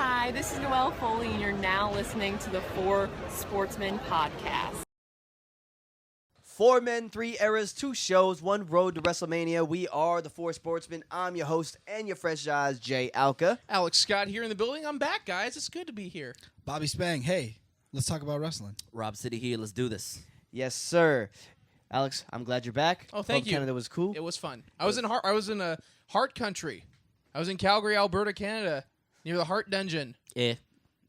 Hi, this is Noelle Foley, and you're now listening to the 4Sportsmen podcast. 4 men, 3 eras, 2 shows, 1 road to WrestleMania. We are the 4 Sportsmen. I'm your host and your fresh eyes, Jay Alka. Alex Scott here in the building. I'm back, guys. It's good to be here. Bobby Spang, hey, let's talk about wrestling. Rob City here. Let's do this. Yes, sir. Alex, I'm glad you're back. Oh, thank you. Canada was cool. It was fun. I was in a Heart country. I was in Calgary, Alberta, Canada, near the Heart Dungeon. Eh.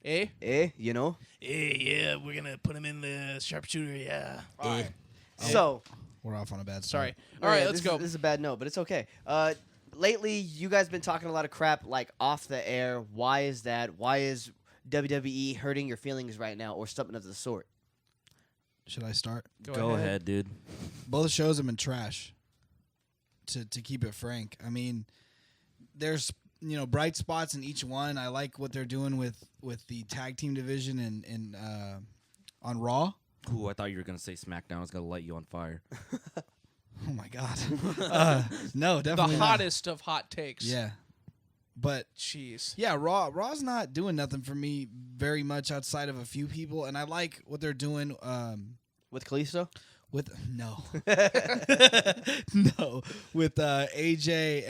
You know? Yeah, we're gonna put him in the sharpshooter. Yeah. All right. So, We're off on a bad start. Sorry. All right, let's go. This is a bad note, but it's okay. Lately, you guys been talking a lot of crap, like, off the air. Why is that? Why is WWE hurting your feelings right now, or something of the sort? Should I start? Go ahead, dude. Both shows have been trash, to keep it frank. I mean, there's bright spots in each one. I like what they're doing with the tag team division and on Raw. Ooh, I thought you were going to say SmackDown was going to light you on fire. Oh, my God. No, definitely The not. hottest of hot takes. Yeah. But, Jeez. yeah, Raw's not doing nothing for me very much outside of a few people, and I like what they're doing With Kalisto? with no. No. With AJ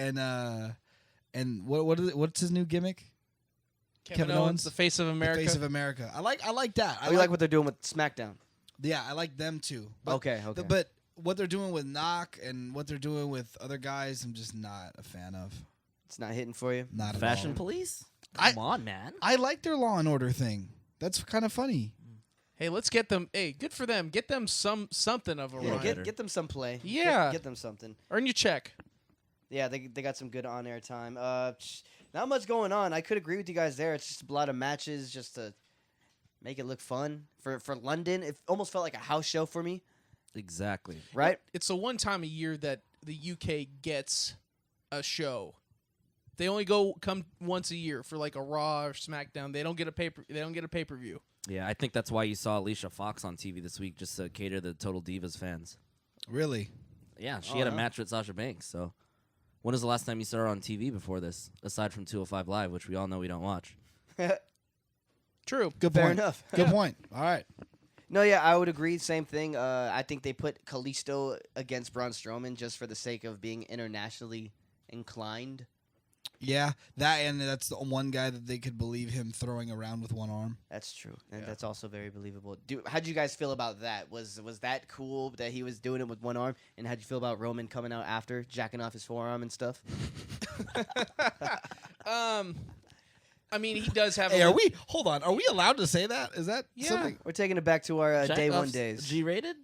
and what's his new gimmick? Kevin Owens, the face of America. The face of America. I like that. I like what they're doing with SmackDown. Yeah, I like them too. But Okay. But what they're doing with Knock and what they're doing with other guys, I'm just not a fan of. It's not hitting for you? Not at Fashion all. police? I- Come on, man. I like their Law and Order thing. That's kind of funny. Hey, let's get them. Hey, good for them. Get them something of a Yeah, run. get them some play. Yeah. Get them something. Earn your check. Yeah, they got some good on-air time. Not much going on. I could agree with you guys there. It's just a lot of matches just to make it look fun. For London, it almost felt like a house show for me, Exactly. right? It's the one time a year that the UK gets a show. They only come once a year for like a Raw or SmackDown. They don't get a pay-per-view. Yeah, I think that's why you saw Alicia Fox on TV this week, just to cater to Total Divas fans. Really? Yeah, she Oh, had a yeah. match with Sasha Banks, so... When was the last time you saw her on TV before this, aside from 205 Live, which we all know we don't watch? True. Good Fair point. enough. Good point. All right. No, yeah, I would agree. Same thing. I think they put Kalisto against Braun Strowman just for the sake of being internationally inclined. Yeah, that's the one guy that they could believe him throwing around with one arm. That's true. And Yeah. that's also very believable. How'd you guys feel about that? Was that cool that he was doing it with one arm? And how'd you feel about Roman coming out after, jacking off his forearm and stuff? I mean, he does have. Hey, hold on. Are we allowed to say that? Is that Yeah. something? We're taking it back to our day one Jack-off's days. G-rated?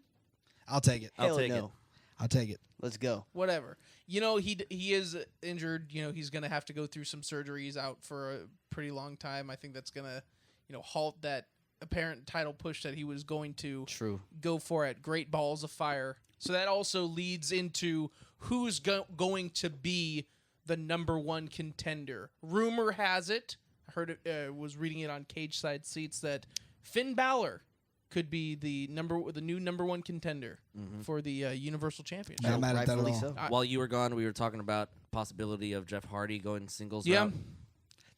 I'll take it. I'll Hell take no. it. I'll take it. Let's go. Whatever. He is injured. He's going to have to go through some surgeries out for a pretty long time. I think that's going to, halt that apparent title push that he was going to True. go for at Great Balls of Fire. So that also leads into who's going to be the number one contender. Rumor has it, I heard it, was reading it on Cage Side Seats, that Finn Balor could be the new number one contender for the Universal Championship. Not mad at that at Rightfully all. so. While you were gone, we were talking about possibility of Jeff Hardy going singles Yeah.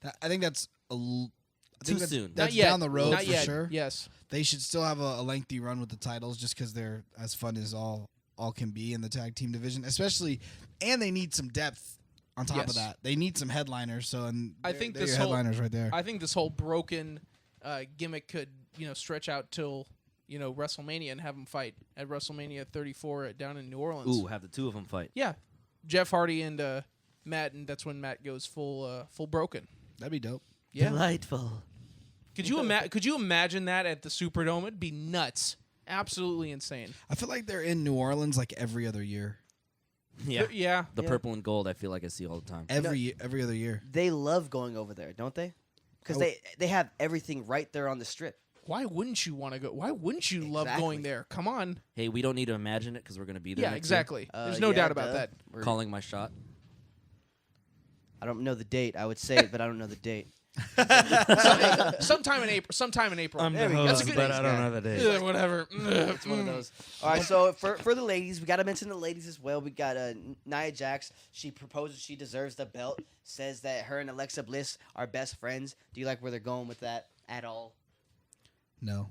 route. I think that's Too soon. That's Not yet. down the road Not for yet. sure. Yes. They should still have a lengthy run with the titles just because they're as fun as all can be in the tag team division, especially, and they need some depth on top Yes. of that. They need some headliners. So, and I think they're this your whole- headliners right there. I think this whole broken gimmick could, stretch out till, WrestleMania and have them fight at WrestleMania 34 down in New Orleans. Ooh, have the two of them fight. Yeah. Jeff Hardy and Matt, and that's when Matt goes full broken. That'd be dope. Yeah. Delightful. Could you imagine that at the Superdome? It'd be nuts. Absolutely insane. I feel like they're in New Orleans like every other year. Yeah. Yeah. The Yeah. purple and gold, I feel like I see all the time. Every other year. They love going over there, don't they? Because they have everything right there on the strip. Why wouldn't you want to go? Why wouldn't you love Exactly. going there? Come on. Hey, we don't need to imagine it because we're going to be there Yeah, next exactly. There's no doubt about that. year. Calling my shot. I don't know the date. I would say it, but I don't know the date. Sometime in April. Sometime in April. There we go. That's a good. but I don't know the day. Yeah, whatever. It's one of those. All right, so for the ladies, we got to mention the ladies as well. We got Nia Jax. She proposes she deserves the belt. Says that her and Alexa Bliss are best friends. Do you like where they're going with that at all? No.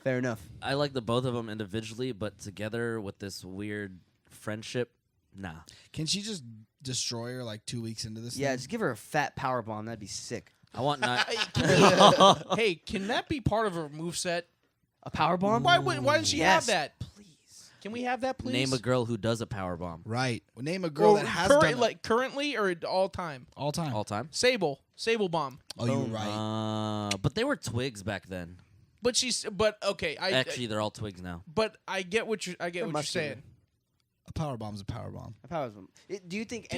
Fair enough. I like the both of them individually, but together with this weird friendship, nah. Can she just destroy her like 2 weeks into this? Yeah, thing? just give her a fat power bomb. That'd be sick. I want not. Hey, can that be part of her moveset? A power bomb? Why doesn't she have Yes, that? please. Can we have that, please? Name a girl who does a power bomb Right. Well, name a girl that has done it like currently or all time. all time. all time. Sable bomb. Oh, you're Boom. right. But they were twigs back then. But okay, Actually, they're all twigs now. but I get what you're muscular. saying. A power bomb's a power bomb. A power bomb. Do you think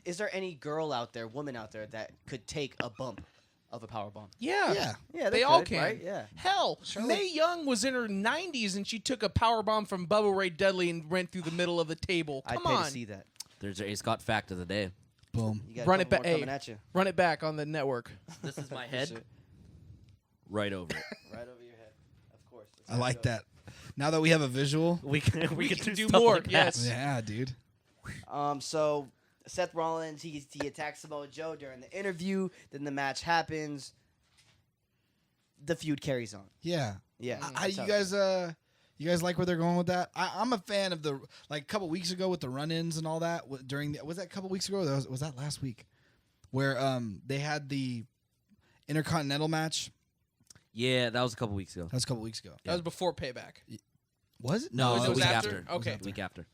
is there any girl out there, woman out there, that could take a bump of a power bomb? Yeah. Yeah. Yeah, They all could, can. Right? Yeah. Hell, Mae Young was in her 90s and she took a power bomb from Bubba Ray Dudley and went through the middle of the table. I'd Come pay on. to see that. There's your A. Scott fact of the day. Boom. You got Run a it couple back. more coming at you. Run it back on the network. This is my head. Right over it. Right over your head. Of course. That's I how it like goes. that. Now that we have a visual. We can do stuff more, like that. yes. Yeah, dude. So Seth Rollins, he attacks Samoa Joe during the interview. Then the match happens. The feud carries on. Yeah. Yeah. How that's you how- guys you guys like where they're going with that? I'm a fan of the like a couple weeks ago with the run-ins and all that during the, was that a couple weeks ago? Or was that last week? Where they had the Intercontinental match. Yeah, that was a couple weeks ago. That was a couple weeks ago. That was before Payback. Was it? No, it it was a was week after? after. Okay. Week after.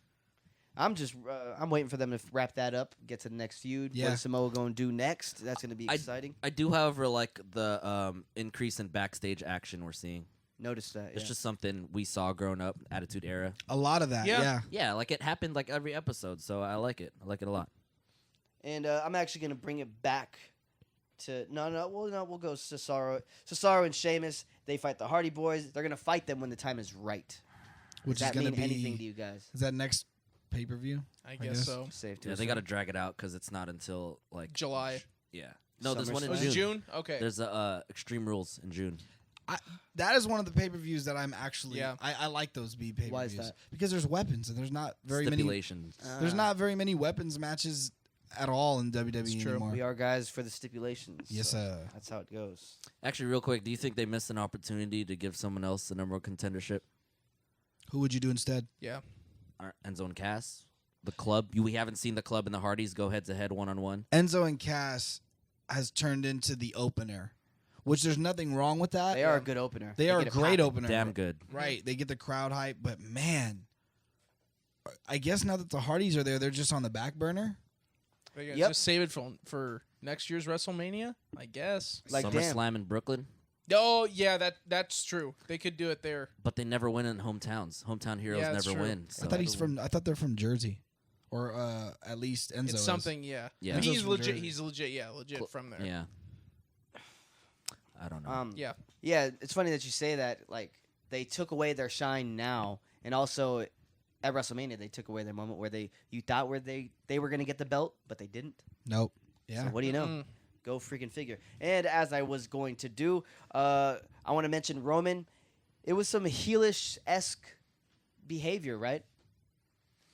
I'm waiting for them to wrap that up, get to the next feud. Yeah. What is Samoa going to do next? That's going to be exciting. I do, however, like the increase in backstage action we're seeing. Notice that. It's yeah. just something we saw growing up, Attitude Era. A lot of that. Yeah. Yeah. Yeah, like it happened like every episode, so I like it. I like it a lot. And I'm actually going to bring it back to we'll go Cesaro and Sheamus. They fight the Hardy Boys. They're going to fight them when the time is right. Which Does is that going to mean be anything to you guys? Is that next pay-per-view? I guess. guess so. Safe to Yeah, they assume. got to drag it out because it's not until like July. Yeah. No, there's one in SummerSlam. Was June. it June? Okay. There's Extreme Rules in June. That is one of the pay-per-views that I'm actually Yeah. I like those B pay-per-views. Why is that? Because there's weapons and there's not very many Stipulations. there's not very many weapons matches at all in WWE true. anymore. We are guys for the stipulations. Yes, so sir. That's how it goes. Actually, real quick, do you think they missed an opportunity to give someone else the number one contendership? Who would you do instead? Yeah. Enzo and Cass? The club? We haven't seen the club and the Hardys go head-to-head one-on-one. Enzo and Cass has turned into the opener, which there's nothing wrong with that. They are a good opener. They are a get it great popping. opener. Damn good. Right. They get the crowd hype, but man, I guess now that the Hardys are there, they're just on the back burner. They gotta Yep. Just save it for next year's WrestleMania, I guess. Like, damn. SummerSlam in Brooklyn, Oh yeah, that's true. They could do it there. but they never win in hometowns. Hometown heroes Yeah, that's never true. win. So I thought they're from Jersey, or at least Enzo. It's is. something, yeah. Yeah. But Enzo's he's from legit. Jersey. He's legit. Yeah, legit from there. Yeah. I don't know. Yeah. Yeah, it's funny that you say that. Like, they took away their shine now, and also at WrestleMania they took away their moment where you thought where they were gonna get the belt, but they didn't. Nope. Yeah. So what do you know? Mm. Go freaking figure. And as I was going to do, I want to mention Roman. It was some heelish-esque behavior, right?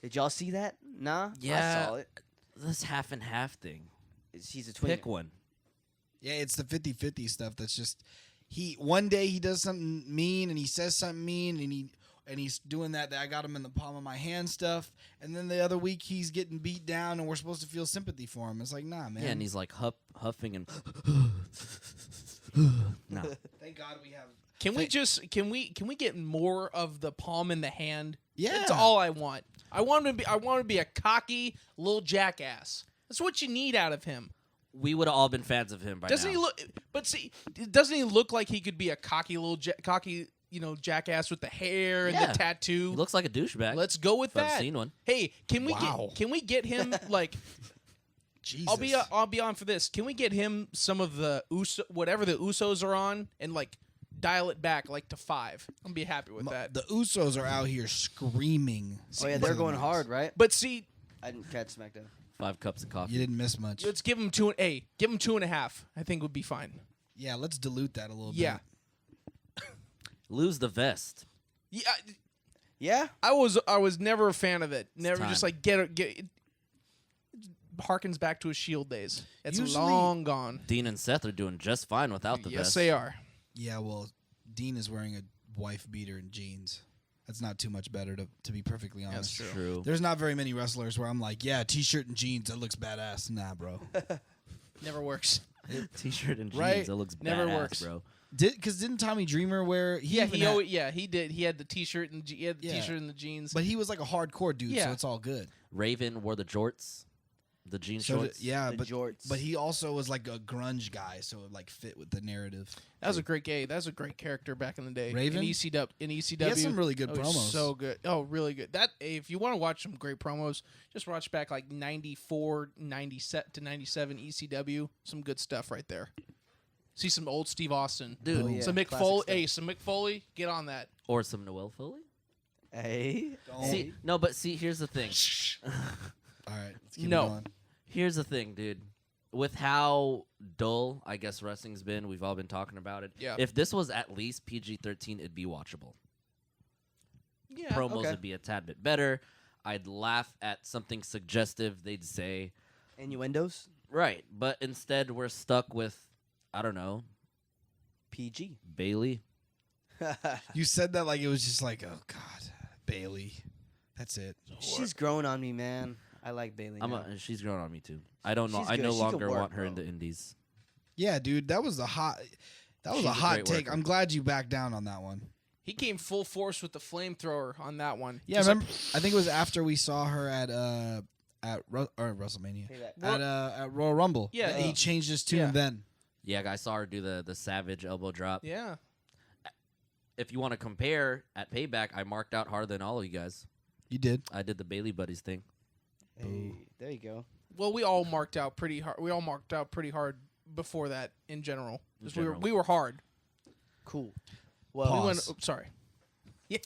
Did y'all see that? Nah? Yeah. I saw it. This half and half thing. He's a twin. Pick one. Yeah, it's the 50-50 stuff. That's just one day he does something mean and he says something mean and he's doing that I got him in the palm of my hand stuff, and then the other week he's getting beat down and we're supposed to feel sympathy for him. It's like, nah, man. Yeah, and he's like huffing and. No. Thank God we have. Can we get more of the palm in the hand? Yeah. That's all I want. I want him to be a cocky little jackass. That's what you need out of him. We would have all been fans of him by Doesn't now. he look? But see, doesn't he look like he could be a cocky little jackass with the hair and Yeah. the tattoo? He looks like a douchebag. Let's go with if I've that. seen one. Hey, can we Wow. get him like? Jesus. I'll be on for this. Can we get him some of the whatever the Usos are on and like dial it back like to 5? I'm gonna be happy with that. The Usos are out here screaming. Oh, yeah, they're going hard, right? But see, I didn't catch SmackDown. 5 cups of coffee. You didn't miss much. Let's give him 2. Give him 2.5. I think would be fine. Yeah, let's dilute that a little Yeah. bit. Lose the vest. Yeah. Yeah. I was never a fan of it. Never time. just like get it harkens back to his Shield days. It's Usually- long gone. Dean and Seth are doing just fine without the Yes, vest. they are. Yeah, well, Dean is wearing a wife beater and jeans. That's not too much better, to be perfectly honest. True. There's not very many wrestlers where I'm like, yeah, t-shirt and jeans, that looks badass. Nah, bro. Never works. T-shirt and jeans. Right? That looks Never badass, works. bro. Didn't Tommy Dreamer wear? He had- did. He had the T-shirt and Yeah. T-shirt and the jeans. But he was like a hardcore dude, Yeah. so it's all good. Raven wore the jorts, the jean So shorts. yeah, The but jorts. but he also was like a grunge guy, so it like fit with the narrative. That was a great gay. That was a great character back in the day. Raven? in ECW. In ECW, He had some really good it was promos. So good. Oh, really good. That if you want to watch some great promos, just watch back like 94, 97 to 97 ECW. Some good stuff right there. See some old Steve Austin. Dude, Oh, yeah. Some Mick Classic Foley. stuff. Hey, some Mick Foley. Get on that. Or some Noel Foley. Hey. See, no, but see, here's the thing. All right, let's keep No. it going. Here's the thing, dude. With how dull, I guess, wrestling's been, we've all been talking about it. Yeah. If this was at least PG-13, it'd be watchable. Yeah. Promos okay. would be a tad bit better. I'd laugh at something suggestive they'd say. Innuendos. Right, but instead we're stuck with, I don't know, PG. Bailey. You said that like it was just like, oh God, Bailey. That's it. She's growing on me, man. I like Bailey. now. She's growing on me too. I don't know. She's I good. no She could longer work, want her bro. in the indies. Yeah, dude, that was a hot. That was She's a a hot great take. worker. I'm glad you backed down on that one. He came full force with the flamethrower on that one. Yeah, Just remember? I think it was after we saw her at WrestleMania Payback. at Royal Rumble. Yeah. he changed his tune Yeah. then. Yeah, I saw her do the savage elbow drop. Yeah. If you want to compare, at Payback, I marked out harder than all of you guys. You did. I did the Bailey Buddies thing. Hey, there you go. Well, we all marked out pretty hard. We all marked out pretty hard before that in general. In 'Cause general. we were hard. Cool. We Well, went. Pause. Sorry. Yeah.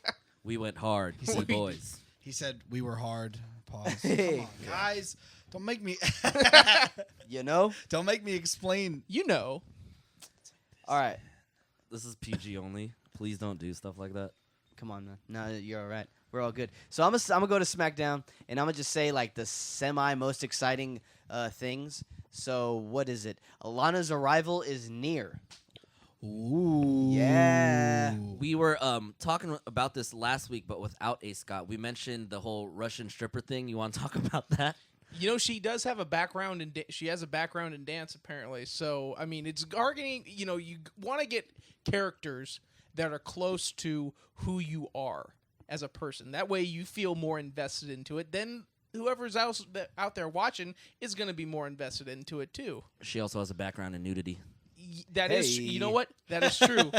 We went hard. He We said- boys. He said we were hard. Pause. Hey. Come on, guys. Don't make me. you know. Don't make me explain. You know. All right. This is PG only. Please don't do stuff like that. Come on, man. No, you're all right. We're all good. So I'm gonna go to SmackDown, and I'm gonna just say like the semi most exciting things. So what is it? Alana's arrival is near. Ooh. Yeah. We were talking about this last week, but without A. Scott. We mentioned the whole Russian stripper thing. You want to talk about that? You know, she does have a background in. She has a background in dance, apparently. So I mean, it's targeting. You know, you want to get characters that are close to who you are as a person. That way, you feel more invested into it. Then whoever's out there watching is going to be more invested into it too. She also has a background in nudity. That is, Hey. you know what? That is true.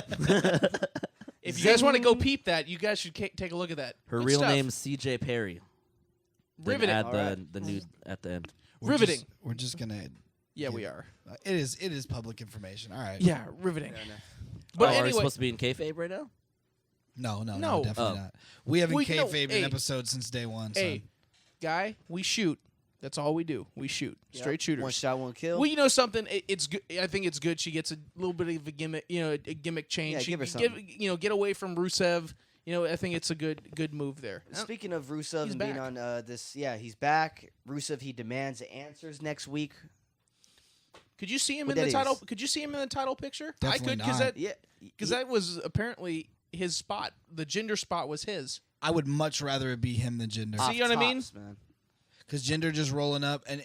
If you guys want to go peep that, you guys should take a look at that. Her Good real stuff. name's C.J. Perry. Then Riveting. add Alright. the nude at the end. Riveting. We're just gonna. Yeah, we are. It is public information. All right. Yeah, riveting. Fair enough. But Are we anyway, supposed to be in kayfabe right now? No, No. definitely Oh. not. We haven't We- no, kayfabed hey. an episode since day one. Son. hey, guy, we shoot. That's all we do. We shoot. Yep. Straight shooters. One shot, one kill. Well, you know something. It's good. I think it's good. She gets a little bit of a gimmick. You know, a gimmick change. Yeah, she give her get, something. get away from Rusev. You know, I think it's a good move there. Speaking of Rusev He's and being back. on this, yeah, he's back. Rusev, he demands answers next week. Could you see him What in the that title? is? Could you see him in the title picture? Definitely I could because not. that Yeah, because that was apparently his spot. The Jinder spot was his. I would much rather it be him than Jinder. See what I mean? Man. Because Jinder just rolling up, and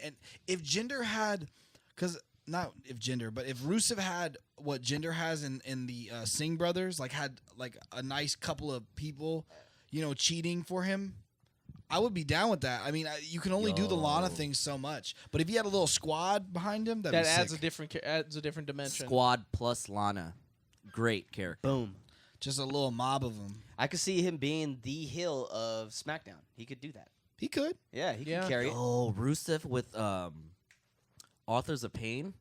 if Jinder had, because not if Jinder, but if Rusev had what Jinder has in the Singh brothers, like had like a nice couple of people, you know, cheating for him, I would be down with that. I mean, you can only do the Lana thing so much, but if he had a little squad behind him, that'd That be adds sick. a different dimension. Squad plus Lana. Great character. Boom. Just a little mob of them. I could see him being the heel of SmackDown. He could do that. He could. Yeah, he Yeah. can carry it. Oh, Rusev with Authors of Pain.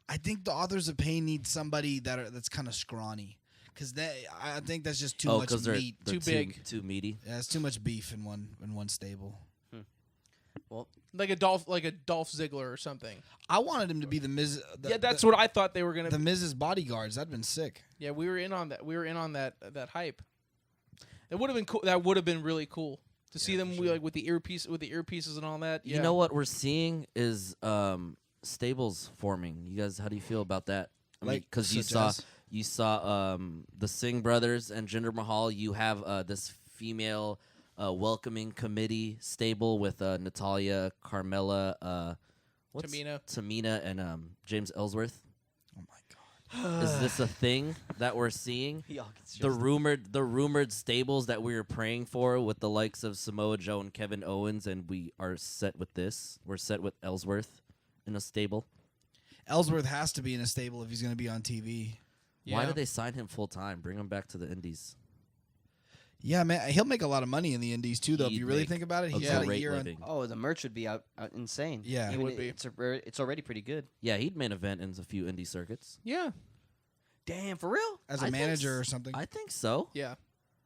I think the Authors of Pain need somebody that's kind of scrawny, because I think that's just too much because they're meat. they're Too big. too meaty. Yeah, it's too much beef in one stable. Well, like a Dolph Ziggler or something. I wanted him to be the Miz. Yeah, that's what I thought they were gonna. The Miz's bodyguards. That'd been sick. Yeah, we were in on that. We were in on that hype. That would have been cool. That would have been really cool to see them like with the earpieces and all that. Yeah. You know what we're seeing is stables forming. You guys, how do you feel about that? Because you saw the Singh brothers and Jinder Mahal. You have this female welcoming committee stable with Natalia, Carmella, Tamina, and James Ellsworth. Oh my God! Is this a thing that we're seeing? The rumored stables that we were praying for with the likes of Samoa Joe and Kevin Owens, and we are set with this. We're set with Ellsworth in a stable. Ellsworth has to be in a stable if he's going to be on TV. Yeah. Why did they sign him full time? Bring him back to the Indies. Yeah, man, he'll make a lot of money in the Indies too, though. If you really think about it, he's got a great year. living. the merch would be out insane. Yeah, it would be. It's already pretty good. Yeah, he'd main event in a few indie circuits. Yeah. Damn, for real? as a manager or something. I think so. Yeah.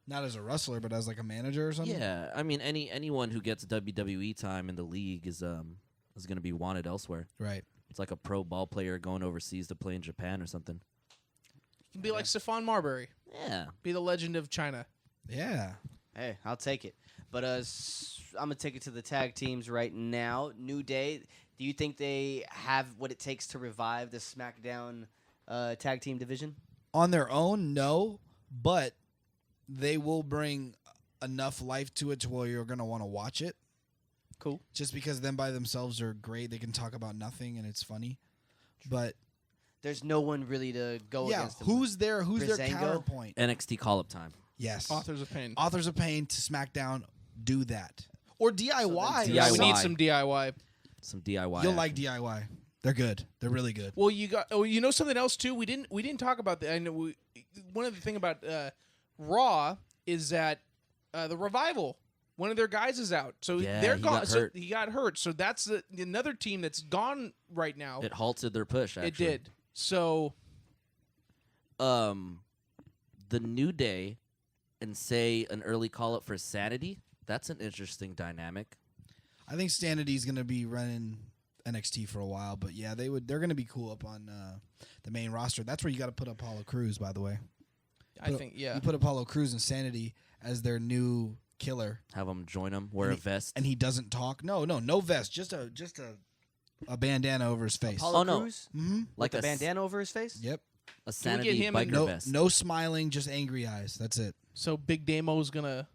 Not as a wrestler, but as like a manager or something. Yeah, I mean, anyone who gets WWE time in the league is going to be wanted elsewhere. Right. It's like a pro ball player going overseas to play in Japan or something. You can be like Stephon Marbury. Yeah. Be the legend of China. Yeah. Hey, I'll take it. But I'm going to take it to the tag teams right now. New Day, do you think they have what it takes to revive the SmackDown tag team division? On their own, no, but they will bring enough life to it to where you're going to want to watch it. Cool. Just because them by themselves are great. They can talk about nothing and it's funny. But there's no one really to go against them. Who's their Breezango? counterpoint? NXT call-up time. Yes. Authors of Pain. Authors of Pain to SmackDown, do that. Or DIY. DIY. We need some DIY. Some DIY. You'll action. like DIY. They're good. They're really good. Well, you know something else too. We didn't talk about that. I know one of the thing about Raw is that the Revival, one of their guys is out, so Yeah, they're he gone. got So hurt. he got hurt. So that's another team that's gone right now. It halted their push, actually. It did. So the New Day and say an early call-up for Sanity, that's an interesting dynamic. I think Sanity's going to be running NXT for a while, but yeah, they're going to be cool up on the main roster. That's where you got to put Apollo Crews, by the way. You put Apollo Crews and Sanity as their new killer. Have them join them, wear a vest. And he doesn't talk. No vest, just a bandana over his face. Apollo Crews? Mm-hmm. like With a bandana over his face? Yep. A Sanity get him biker vest. No smiling, just angry eyes. That's it. So Big Damo's gonna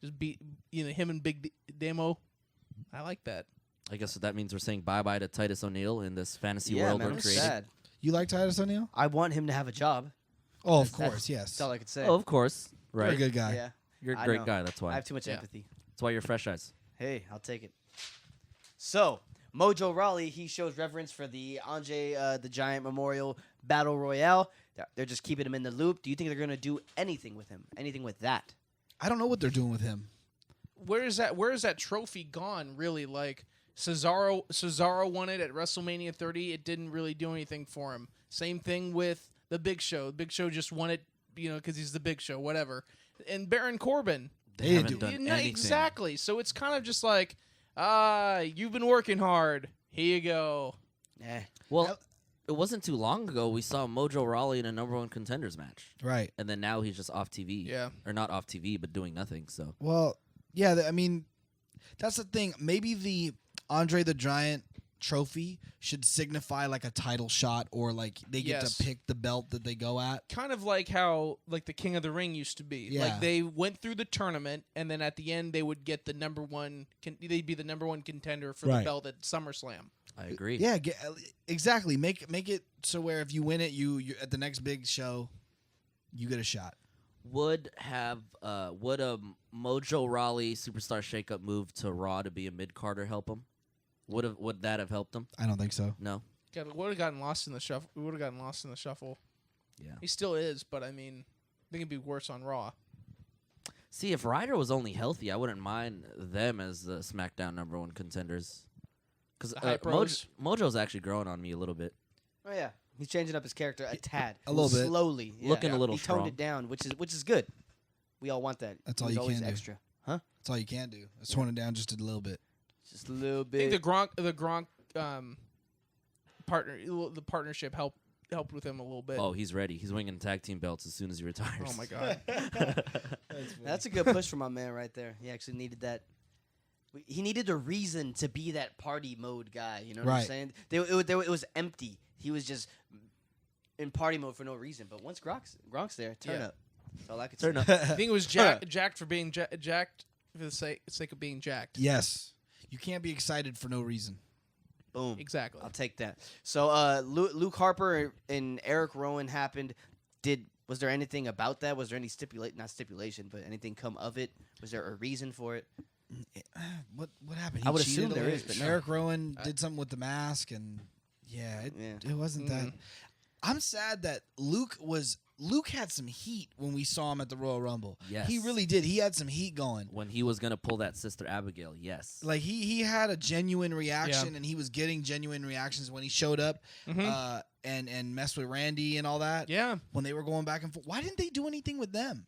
just be him and Big Damo. I like that. I guess that means we're saying bye-bye to Titus O'Neil in this fantasy Yeah, world man, we're I'm creating. sad. You like Titus O'Neil? I want him to have a job. Oh, of That's- course, yes. That's all I could say. Oh, of course. You're Right. a good guy. Yeah. You're a I great know. guy, that's I why. have too much Yeah. empathy. That's why you're fresh eyes. Hey, I'll take it. So, Mojo Rawley, he shows reverence for the Andre the Giant Memorial Battle Royale. They're just keeping him in the loop. Do you think they're going to do anything with him? Anything with that? I don't know what they're doing with him. Where is that trophy gone? Really, like Cesaro won it at WrestleMania 30. It didn't really do anything for him. Same thing with the Big Show. The Big Show just won it, because he's the Big Show, whatever. And Baron Corbin. They haven't do- done No, anything. exactly. So it's kind of just like, you've been working hard. Here you go. Well, it wasn't too long ago we saw Mojo Rawley in a number one contenders match. Right. And then now he's just off TV. Yeah. Or not off TV, but doing nothing. So Well, yeah, I mean, that's the thing. Maybe the Andre the Giant trophy should signify like a title shot, or like they get Yes. to pick the belt that they go at. Kind of like how the King of the Ring used to be. Yeah. Like they went through the tournament, and then at the end they would get the number one. They'd be the number one contender for the Right. belt at SummerSlam. I agree. Yeah, exactly. Make it so where if you win it, you at the next big show, you get a shot. Would a Mojo Rawley superstar shakeup move to Raw to be a mid-carder help him? Would that have helped him? I don't think so. No. Would have gotten lost in the shuffle. We would have gotten lost in the shuffle. Yeah. He still is, but I mean, I think it'd be worse on Raw. See, if Ryder was only healthy, I wouldn't mind them as the SmackDown number one contenders. Because The Hype Bros. Mojo's actually growing on me a little bit. Oh yeah, he's changing up his character a tad, A little bit. slowly, Looking a little He toned strong. it down, which is good. We all want that. That's all He's you always can do. extra, huh? That's all you can do. It's tone it down just a little bit. Just a little I bit. think the Gronk the partnership helped with him a little bit. Oh, he's ready. He's winning tag team belts as soon as he retires. Oh my god. That's a good push for my man right there. He actually needed that. He needed a reason to be that party mode guy. You know what I'm Right. saying? It was empty. He was just in party mode for no reason. But once Gronk's there, turn Yeah. up. That's all I could Turn say. up. I think it was jacked for being jacked for the sake of being jacked. Yes. You can't be excited for no reason. Boom. Exactly. I'll take that. So Luke Harper and Eric Rowan happened. Was there anything about that? Was there any not stipulation, but anything come of it? Was there a reason for it? What happened? I would cheated assume there away? is, but no. Eric Rowan did something with the mask, and it wasn't that. I'm sad that Luke had some heat when we saw him at the Royal Rumble. Yes. He really did. He had some heat going. When he was going to pull that Sister Abigail, yes. Like he had a genuine reaction, and he was getting genuine reactions when he showed up and messed with Randy and all that. Yeah. When they were going back and forth. Why didn't they do anything with them?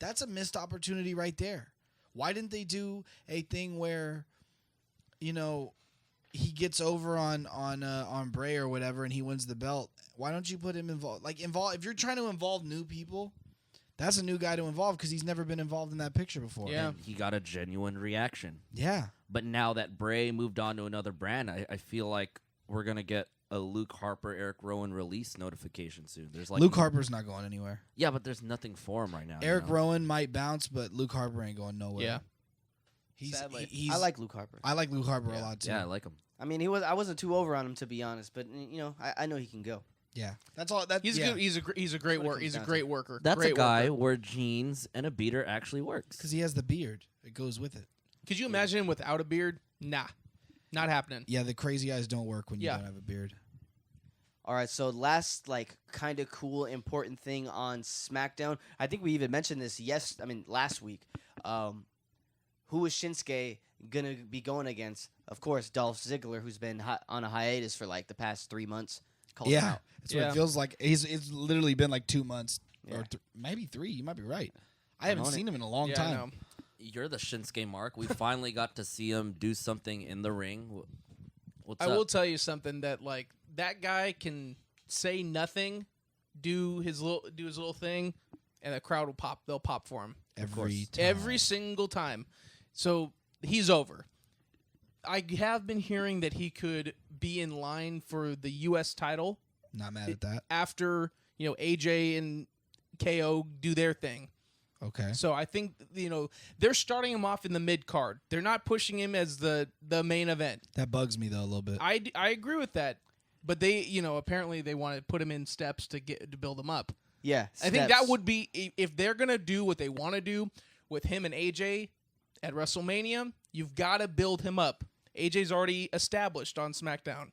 That's a missed opportunity right there. Why didn't they do a thing where, he gets over on Bray or whatever and he wins the belt? Why don't you put him involved? If you're trying to involve new people, that's a new guy to involve because he's never been involved in that picture before. Yeah. And he got a genuine reaction. Yeah. But now that Bray moved on to another brand, I feel like we're going to get a Luke Harper, Eric Rowan release notification soon. There's Luke Harper's not going anywhere. Yeah, but there's nothing for him right now. Eric Rowan might bounce, but Luke Harper ain't going nowhere. Yeah. Sadly. He's I like Luke Harper. I like Luke Harper a lot too. Yeah, I like him. I mean, I wasn't too over on him, to be honest, but I know he can go. Yeah, that's all. He's good. He's a great what it worker. comes He's a down great to. worker. That's great a guy worker. where jeans and a beater actually works. because he has the beard. It goes with it. Could you imagine him without a beard? Nah, not happening. Yeah, the crazy eyes don't work when you Yeah. don't have a beard. All right, so last kind of cool important thing on SmackDown. I think we even mentioned this last week. Who is Shinsuke gonna be going against? Of course, Dolph Ziggler, who's been on a hiatus for the past 3 months. Called him Yeah, out. that's what Yeah. it feels like. It's literally been like 2 months Yeah. or maybe 3. You might be right. I haven't on seen it. him in a long Yeah, I time. know. You're the Shinsuke Mark. We finally got to see him do something in the ring. What's I up? will tell you something that that guy can say nothing, do his little thing, and the crowd will pop. They'll pop for him Every time. every single time. So he's over. I have been hearing that he could be in line for the U.S. title Not mad at that. after AJ and KO do their thing. Okay. So I think they're starting him off in the mid card. They're not pushing him as the main event. That bugs me though a little bit. I agree with that, but they apparently they want to put him in steps to build him up. Yeah, I think that steps. would be if they're gonna do what they want to do with him and AJ at WrestleMania. You've got to build him up. AJ's already established on SmackDown.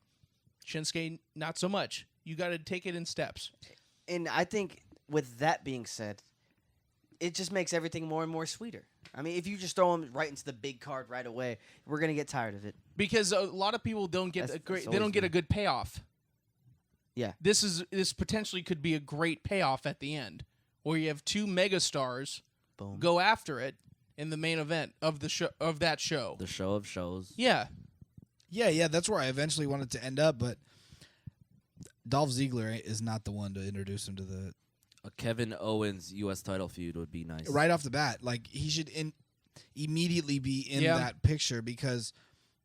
Shinsuke, not so much. You got to take it in steps. And I think with that being said, it just makes everything more and more sweeter. I mean, if you just throw him right into the big card right away, we're gonna get tired of it. Because a lot of people don't get That's they always don't get been- a good payoff. Yeah. This potentially could be a great payoff at the end, where you have two megastars Boom. go after it in the main event of the show of that show. The show of shows. Yeah. Yeah, that's where I eventually wanted to end up, but Dolph Ziggler is not the one to introduce him to the A Kevin Owens U.S. title feud would be nice. right off the bat. Like he should immediately be in Yeah. that picture because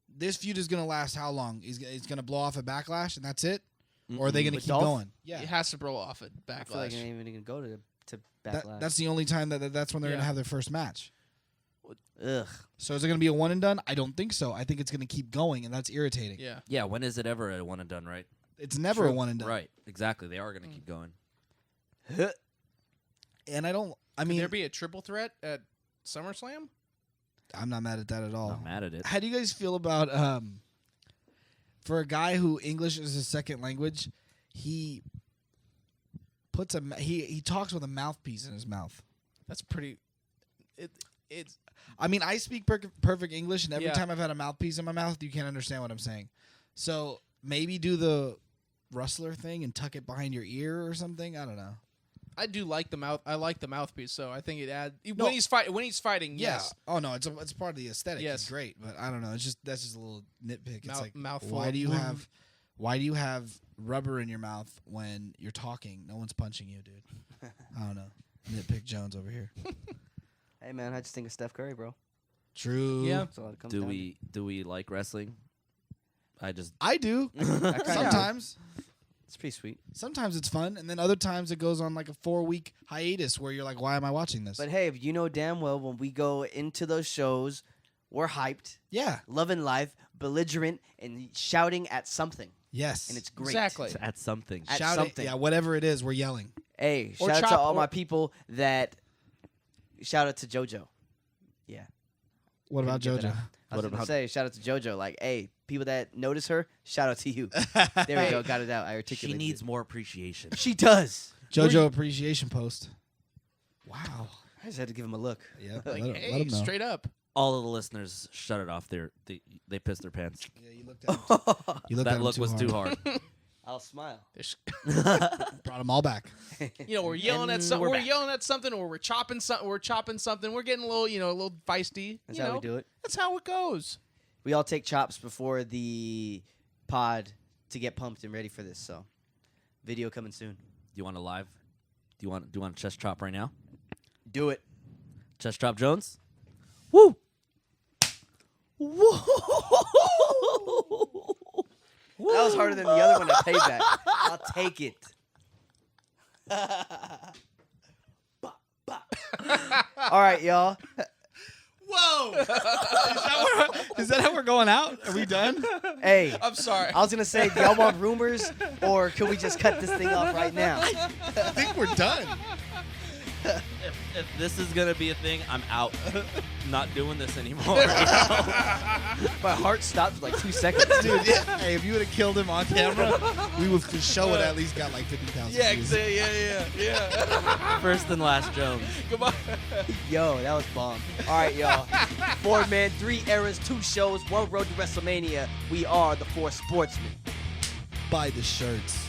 this feud is going to last how long? He's going to blow off at Backlash and that's it, or are they going to With keep Dolph? going? Yeah, It has to roll off at I feel like Backlash. it ain't even gonna go to that, Backlash. that's the only time that's when they're going Yeah. to have their first match. Ugh. So is it going to be a one and done? I don't think so. I think it's going to keep going, and that's irritating. Yeah. Yeah, when is it ever a one and done, right? It's never a True. one and done. Right, exactly. They are going to keep going. And I don't. I Could mean, there be a triple threat at SummerSlam? I'm not mad at that at all. Not mad at it. How do you guys feel about for a guy who English is his second language, he puts he talks with a mouthpiece in his mouth. That's pretty. It's I mean, I speak perfect English, and every Yeah. time I've had a mouthpiece in my mouth, you can't understand what I'm saying. So maybe do the rustler thing and tuck it behind your ear or something. I don't know. I do like the mouth. I like the mouthpiece, so I think it adds No. when he's fighting. Yeah. Yes. Oh no, it's part of the aesthetic. Yes. It's great, but I don't know. That's just a little nitpick. It's like mouthful why of do you boom. have rubber in your mouth when you're talking? No one's punching you, dude. I don't know. Nitpick Jones over here. Hey man, I just think of Steph Curry, bro. True. Yeah. That's all it comes Do down we like wrestling? I do. to. Sometimes. It's pretty sweet. Sometimes it's fun, and then other times it goes on like a 4-week hiatus where you're like, why am I watching this? But hey, you know damn well when we go into those shows, we're hyped, yeah. loving life, belligerent, and shouting at something, Yes. and it's great. Exactly. At something. At Shouting, something. yeah, whatever it is, we're yelling. Hey, Or shout out to chop- all or- my people that. Shout out to JoJo. Yeah. What about Couldn't get that JoJo? out. I What was gonna about- say shout out to JoJo. Like, hey, people that notice her, shout out to you. There we go, got it out. I She articulated. needs it. more appreciation. She does. JoJo appreciation post. Wow. I just had to give him a look. Yeah. Like, let hey, him know. straight up. All of the listeners shut it off. They pissed their pants. Yeah, you looked at him. You looked at That him look was too hard. I'll smile. There's- Brought them all back. You know, we're yelling at And something. we're We're back. yelling at something, or we're chopping something. We're chopping something. We're getting a little feisty. That's you how know? we do it. That's how it goes. We all take chops before the pod to get pumped and ready for this. So, video coming soon. Do you want a live? Do you want a chest chop right now? Do it. Chest chop Jones. Woo! That was harder than the other one to pay back. I'll take it. All right, y'all. Whoa! Is that how we're going out? Are we done? Hey, I'm sorry. I was gonna say, do y'all want rumors, or could we just cut this thing off right now? I think we're done. If this is gonna be a thing, I'm out. Not doing this anymore. My heart stopped for like 2 seconds. Dude, yeah. Hey, if you would have killed him on camera, we would the show would at least got like 50,000 views. Yeah. First and last Jones. Goodbye. Yo, that was bomb. All right, y'all. 4 men, 3 eras, 2 shows, 1 road to WrestleMania. We are the 4 Sportsmen. Buy the shirts.